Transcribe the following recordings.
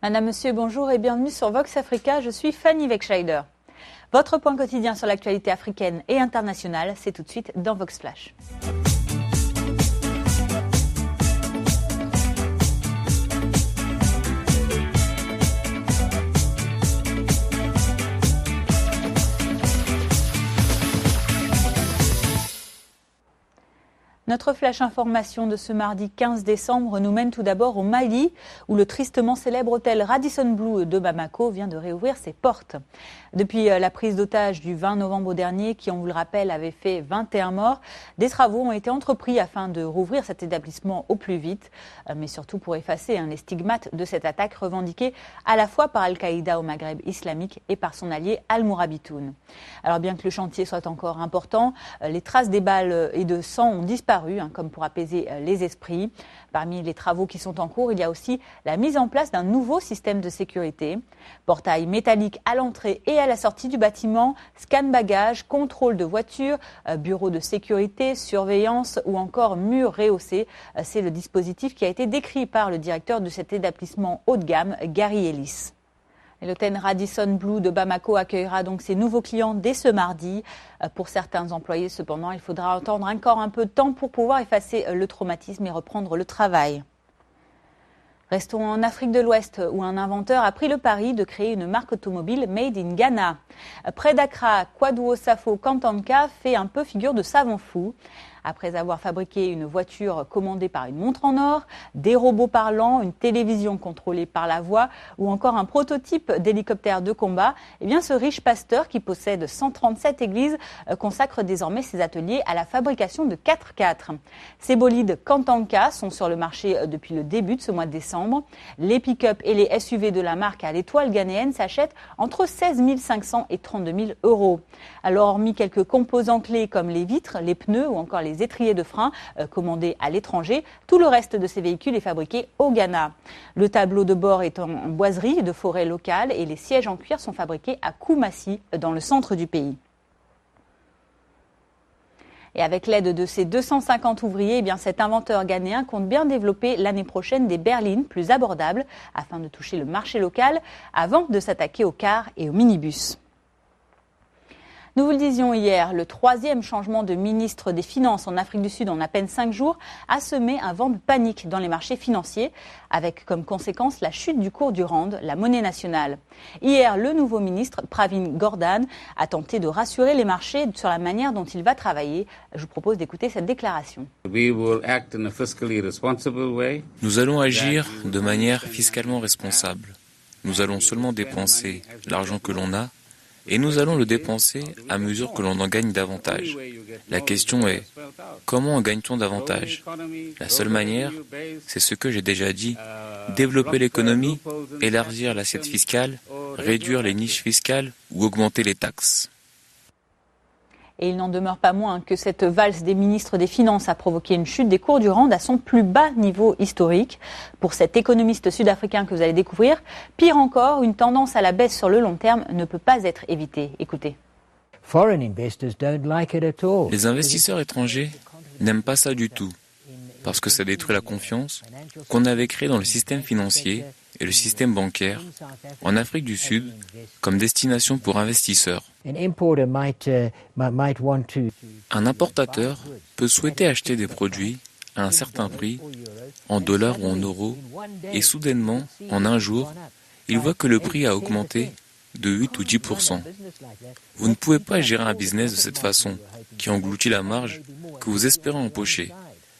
Madame, Monsieur, bonjour et bienvenue sur Vox Africa. Je suis Fanny Wegscheider. Votre point quotidien sur l'actualité africaine et internationale, c'est tout de suite dans Vox Flash. Notre flash information de ce mardi 15 décembre nous mène tout d'abord au Mali, où le tristement célèbre hôtel Radisson Blu de Bamako vient de réouvrir ses portes. Depuis la prise d'otage du 20 novembre dernier, qui, on vous le rappelle, avait fait 21 morts, des travaux ont été entrepris afin de rouvrir cet établissement au plus vite, mais surtout pour effacer les stigmates de cette attaque revendiquée à la fois par Al-Qaïda au Maghreb islamique et par son allié Al-Mourabitoun. Alors bien que le chantier soit encore important, les traces des balles et de sang ont disparu, comme pour apaiser les esprits. Parmi les travaux qui sont en cours, il y a aussi la mise en place d'un nouveau système de sécurité. Portail métallique à l'entrée et à la sortie du bâtiment, scan bagages, contrôle de voitures, bureau de sécurité, surveillance ou encore murs rehaussés. C'est le dispositif qui a été décrit par le directeur de cet établissement haut de gamme, Gary Ellis. Et l'hôtel Radisson Blu de Bamako accueillera donc ses nouveaux clients dès ce mardi. Pour certains employés, cependant, il faudra attendre encore un peu de temps pour pouvoir effacer le traumatisme et reprendre le travail. Restons en Afrique de l'Ouest, où un inventeur a pris le pari de créer une marque automobile made in Ghana. Près d'Accra, Kwadwo Safo Kantanka fait un peu figure de savant fou. Après avoir fabriqué une voiture commandée par une montre en or, des robots parlants, une télévision contrôlée par la voix ou encore un prototype d'hélicoptère de combat, eh bien ce riche pasteur qui possède 137 églises consacre désormais ses ateliers à la fabrication de 4x4. Ces bolides Kantanka sont sur le marché depuis le début de ce mois de décembre. Les pick-up et les SUV de la marque à l'étoile ghanéenne s'achètent entre 16 500 et 32 000 euros. Alors hormis quelques composants clés comme les vitres, les pneus ou encore les étriers de frein commandés à l'étranger, tout le reste de ces véhicules est fabriqué au Ghana. Le tableau de bord est en boiserie de forêt locale et les sièges en cuir sont fabriqués à Koumassi, dans le centre du pays. Et avec l'aide de ses 250 ouvriers, eh bien cet inventeur ghanéen compte bien développer l'année prochaine des berlines plus abordables afin de toucher le marché local avant de s'attaquer aux cars et aux minibus. Nous vous le disions hier, le troisième changement de ministre des Finances en Afrique du Sud en à peine 5 jours a semé un vent de panique dans les marchés financiers, avec comme conséquence la chute du cours du rand, la monnaie nationale. Hier, le nouveau ministre, Pravin Gordhan, a tenté de rassurer les marchés sur la manière dont il va travailler. Je vous propose d'écouter cette déclaration. Nous allons agir de manière fiscalement responsable. Nous allons seulement dépenser l'argent que l'on a, et nous allons le dépenser à mesure que l'on en gagne davantage. La question est, comment en gagne-t-on davantage? La seule manière, c'est ce que j'ai déjà dit, développer l'économie, élargir l'assiette fiscale, réduire les niches fiscales ou augmenter les taxes. Et il n'en demeure pas moins que cette valse des ministres des Finances a provoqué une chute des cours du rand à son plus bas niveau historique. Pour cet économiste sud-africain que vous allez découvrir, pire encore, une tendance à la baisse sur le long terme ne peut pas être évitée. Écoutez. Les investisseurs étrangers n'aiment pas ça du tout, parce que ça détruit la confiance qu'on avait créée dans le système financier et le système bancaire en Afrique du Sud comme destination pour investisseurs. Un importateur peut souhaiter acheter des produits à un certain prix, en dollars ou en euros, et soudainement, en un jour, il voit que le prix a augmenté de 8 ou 10%. Vous ne pouvez pas gérer un business de cette façon, qui engloutit la marge que vous espérez empocher.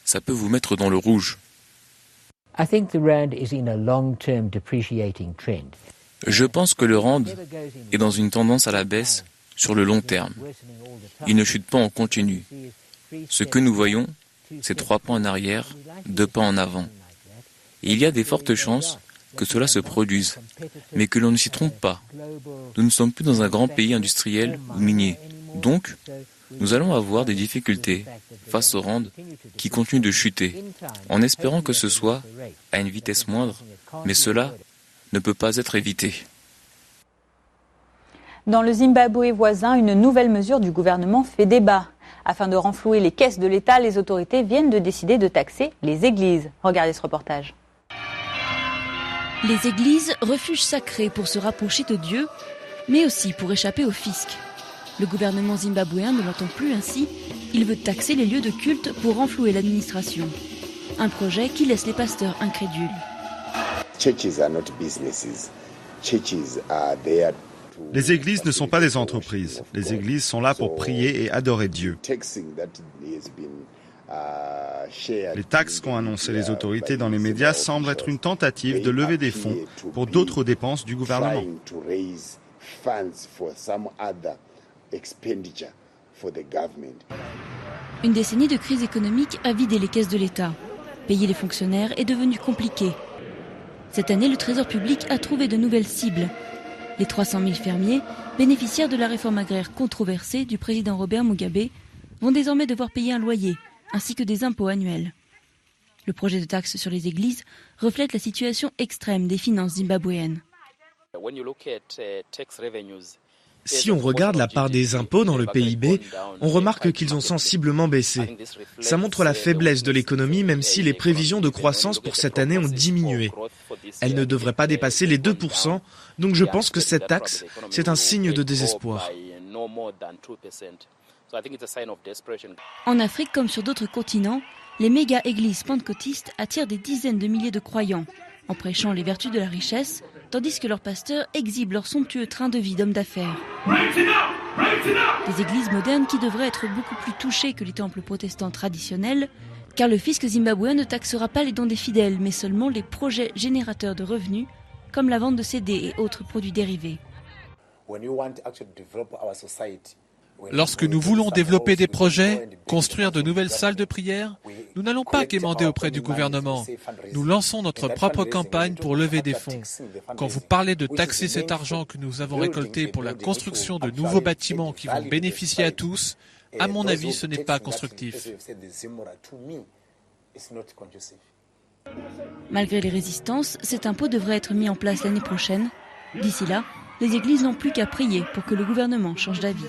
Ça peut vous mettre dans le rouge. Je pense que le rand est dans une tendance à la baisse sur le long terme. Il ne chute pas en continu. Ce que nous voyons, c'est 3 pas en arrière, 2 pas en avant. Et il y a des fortes chances que cela se produise, mais que l'on ne s'y trompe pas. Nous ne sommes plus dans un grand pays industriel ou minier. Donc, nous allons avoir des difficultés face au rand qui continue de chuter, en espérant que ce soit à une vitesse moindre, mais cela ne peut pas être évité. Dans le Zimbabwe voisin, une nouvelle mesure du gouvernement fait débat. Afin de renflouer les caisses de l'État, les autorités viennent de décider de taxer les églises. Regardez ce reportage. Les églises, refuges sacrés pour se rapprocher de Dieu, mais aussi pour échapper au fisc. Le gouvernement zimbabwéen ne l'entend plus ainsi. Il veut taxer les lieux de culte pour renflouer l'administration. Un projet qui laisse les pasteurs incrédules. Les églises ne sont pas des entreprises. Les églises sont là pour prier et adorer Dieu. Les taxes qu'ont annoncées les autorités dans les médias semblent être une tentative de lever des fonds pour d'autres dépenses du gouvernement. Une décennie de crise économique a vidé les caisses de l'État. Payer les fonctionnaires est devenu compliqué. Cette année, le Trésor public a trouvé de nouvelles cibles. Les 300 000 fermiers, bénéficiaires de la réforme agraire controversée du président Robert Mugabe, vont désormais devoir payer un loyer, ainsi que des impôts annuels. Le projet de taxe sur les églises reflète la situation extrême des finances zimbabwéennes. Si on regarde la part des impôts dans le PIB, on remarque qu'ils ont sensiblement baissé. Ça montre la faiblesse de l'économie, même si les prévisions de croissance pour cette année ont diminué. Elle ne devrait pas dépasser les 2%, donc je pense que cette taxe, c'est un signe de désespoir. En Afrique comme sur d'autres continents, les méga-églises pentecôtistes attirent des dizaines de milliers de croyants, en prêchant les vertus de la richesse, tandis que leurs pasteurs exhibent leur somptueux train de vie d'hommes d'affaires. Des églises modernes qui devraient être beaucoup plus touchées que les temples protestants traditionnels, car le fisc zimbabwéen ne taxera pas les dons des fidèles, mais seulement les projets générateurs de revenus, comme la vente de CD et autres produits dérivés. Lorsque nous voulons développer des projets, construire de nouvelles salles de prière, nous n'allons pas quémander auprès du gouvernement. Nous lançons notre propre campagne pour lever des fonds. Quand vous parlez de taxer cet argent que nous avons récolté pour la construction de nouveaux bâtiments qui vont bénéficier à tous, à mon avis, ce n'est pas constructif. Malgré les résistances, cet impôt devrait être mis en place l'année prochaine. D'ici là, les églises n'ont plus qu'à prier pour que le gouvernement change d'avis.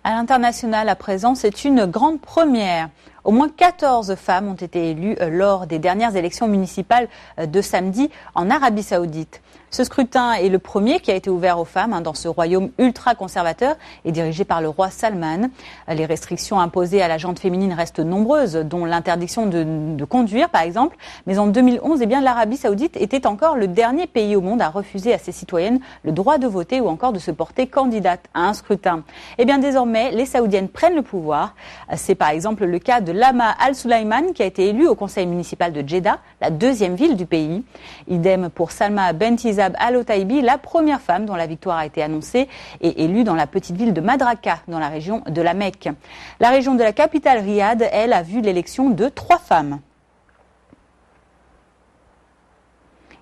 À l'international, à présent, c'est une grande première. Au moins 14 femmes ont été élues lors des dernières élections municipales de samedi en Arabie Saoudite. Ce scrutin est le premier qui a été ouvert aux femmes dans ce royaume ultra-conservateur et dirigé par le roi Salman. Les restrictions imposées à la gente féminine restent nombreuses, dont l'interdiction de conduire, par exemple. Mais en 2011, l'Arabie Saoudite était encore le dernier pays au monde à refuser à ses citoyennes le droit de voter ou encore de se porter candidate à un scrutin. Désormais, les Saoudiennes prennent le pouvoir. C'est par exemple le cas de Lama Al-Sulaiman qui a été élue au conseil municipal de Jeddah, la deuxième ville du pays. Idem pour Salma Bentizab Al-Otaibi, la première femme dont la victoire a été annoncée et élue dans la petite ville de Madraka, dans la région de la Mecque. La région de la capitale Riyad, elle, a vu l'élection de 3 femmes.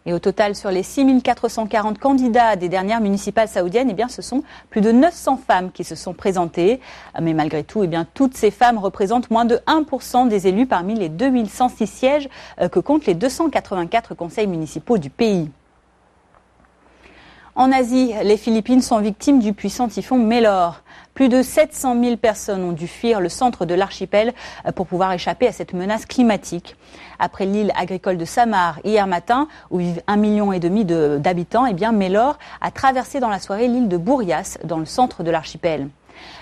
Et au total, sur les 6440 candidats des dernières municipales saoudiennes, ce sont plus de 900 femmes qui se sont présentées. Mais malgré tout, toutes ces femmes représentent moins de 1% des élus parmi les 2106 sièges que comptent les 284 conseils municipaux du pays. En Asie, les Philippines sont victimes du puissant typhon Mellor. Plus de 700 000 personnes ont dû fuir le centre de l'archipel pour pouvoir échapper à cette menace climatique. Après l'île agricole de Samar hier matin, où vivent 1,5 million d'habitants, Mellor a traversé dans la soirée l'île de Burias, dans le centre de l'archipel.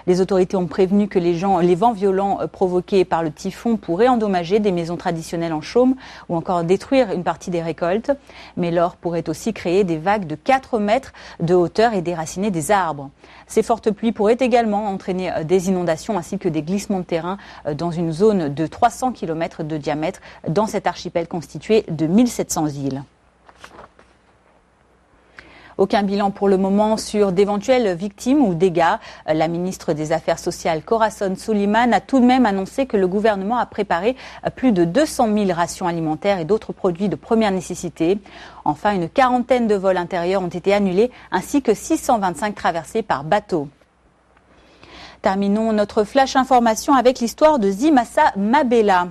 Les autorités ont prévenu que les vents violents provoqués par le typhon pourraient endommager des maisons traditionnelles en chaume ou encore détruire une partie des récoltes. Mellor pourrait aussi créer des vagues de 4 mètres de hauteur et déraciner des arbres. Ces fortes pluies pourraient également entraîner des inondations ainsi que des glissements de terrain dans une zone de 300 km de diamètre dans cet archipel constitué de 1700 îles. Aucun bilan pour le moment sur d'éventuelles victimes ou dégâts. La ministre des Affaires sociales, Corazon Suliman, a tout de même annoncé que le gouvernement a préparé plus de 200 000 rations alimentaires et d'autres produits de première nécessité. Enfin, une quarantaine de vols intérieurs ont été annulés, ainsi que 625 traversées par bateau. Terminons notre flash information avec l'histoire de Zimasa Mabela.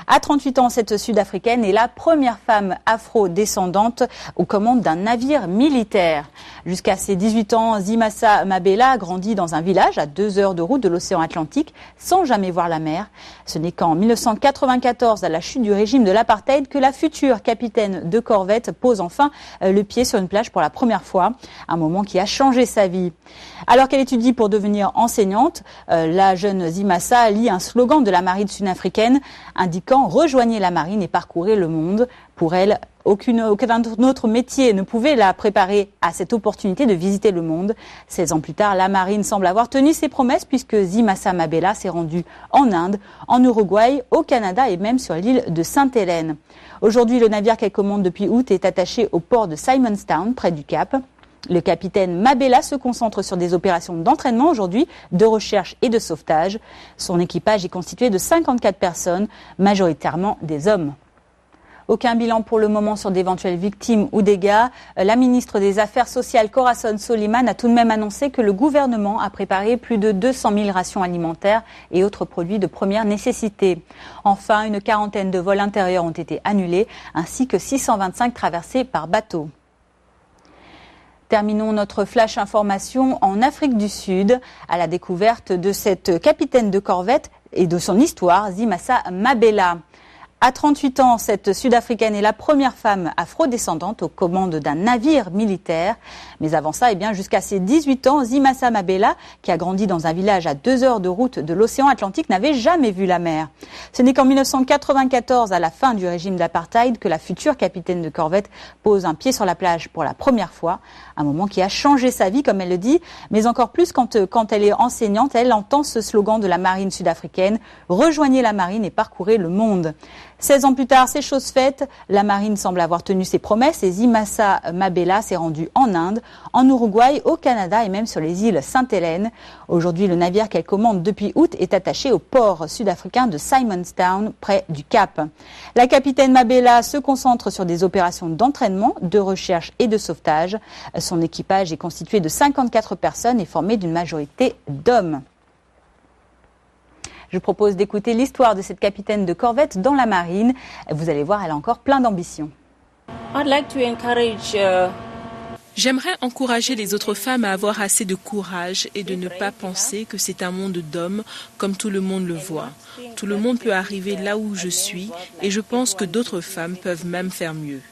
À 38 ans, cette Sud-Africaine est la première femme afro-descendante aux commandes d'un navire militaire. Jusqu'à ses 18 ans, Zimasa Mabela a grandi dans un village à 2 heures de route de l'océan Atlantique sans jamais voir la mer. Ce n'est qu'en 1994, à la chute du régime de l'apartheid, que la future capitaine de corvette pose enfin le pied sur une plage pour la première fois. Un moment qui a changé sa vie. Alors qu'elle étudie pour devenir enseignante, la jeune Zimasa lit un slogan de la marine sud-africaine indiquant « Rejoignez la marine et parcourez le monde ». Pour elle, aucun autre métier ne pouvait la préparer à cette opportunité de visiter le monde. 16 ans plus tard, la marine semble avoir tenu ses promesses puisque Zimasa Mabela s'est rendue en Inde, en Uruguay, au Canada et même sur l'île de Sainte-Hélène. Aujourd'hui, le navire qu'elle commande depuis août est attaché au port de Simonstown, près du Cap. Le capitaine Mabela se concentre sur des opérations d'entraînement aujourd'hui, de recherche et de sauvetage. Son équipage est constitué de 54 personnes, majoritairement des hommes. Aucun bilan pour le moment sur d'éventuelles victimes ou dégâts. La ministre des Affaires sociales, Corazon Soliman, a tout de même annoncé que le gouvernement a préparé plus de 200 000 rations alimentaires et autres produits de première nécessité. Enfin, une quarantaine de vols intérieurs ont été annulés, ainsi que 625 traversées par bateau. Terminons notre flash information en Afrique du Sud, à la découverte de cette capitaine de corvette et de son histoire, Zimasa Mabela. À 38 ans, cette Sud-Africaine est la première femme afro-descendante aux commandes d'un navire militaire. Mais avant ça, jusqu'à ses 18 ans, Zimasa Mabela, qui a grandi dans un village à 2 heures de route de l'océan Atlantique, n'avait jamais vu la mer. Ce n'est qu'en 1994, à la fin du régime d'apartheid, que la future capitaine de corvette pose un pied sur la plage pour la première fois. Un moment qui a changé sa vie, comme elle le dit, mais encore plus quand elle est enseignante, elle entend ce slogan de la marine sud-africaine « Rejoignez la marine et parcourez le monde ». 16 ans plus tard, c'est chose faite. La marine semble avoir tenu ses promesses et Zimasa Mabela s'est rendue en Inde, en Uruguay, au Canada et même sur les îles Sainte-Hélène. Aujourd'hui, le navire qu'elle commande depuis août est attaché au port sud-africain de Simonstown, près du Cap. La capitaine Mabela se concentre sur des opérations d'entraînement, de recherche et de sauvetage. Son équipage est constitué de 54 personnes et formé d'une majorité d'hommes. Je vous propose d'écouter l'histoire de cette capitaine de corvette dans la marine. Vous allez voir, elle a encore plein d'ambition. J'aimerais encourager les autres femmes à avoir assez de courage et de ne pas penser que c'est un monde d'hommes comme tout le monde le voit. Tout le monde peut arriver là où je suis et je pense que d'autres femmes peuvent même faire mieux.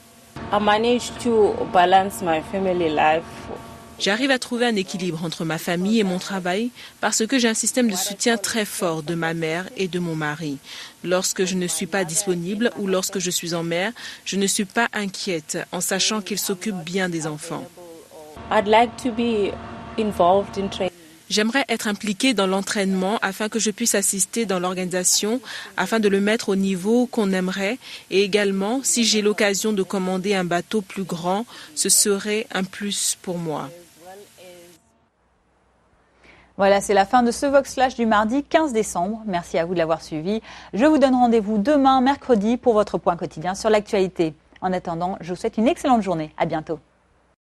J'arrive à trouver un équilibre entre ma famille et mon travail parce que j'ai un système de soutien très fort de ma mère et de mon mari. Lorsque je ne suis pas disponible ou lorsque je suis en mer, je ne suis pas inquiète en sachant qu'ils s'occupent bien des enfants. J'aimerais être impliquée dans l'entraînement afin que je puisse assister dans l'organisation, afin de le mettre au niveau qu'on aimerait. Et également, si j'ai l'occasion de commander un bateau plus grand, ce serait un plus pour moi. Voilà, c'est la fin de ce Vox Flash du mardi 15 décembre. Merci à vous de l'avoir suivi. Je vous donne rendez-vous demain, mercredi, pour votre point quotidien sur l'actualité. En attendant, je vous souhaite une excellente journée. À bientôt.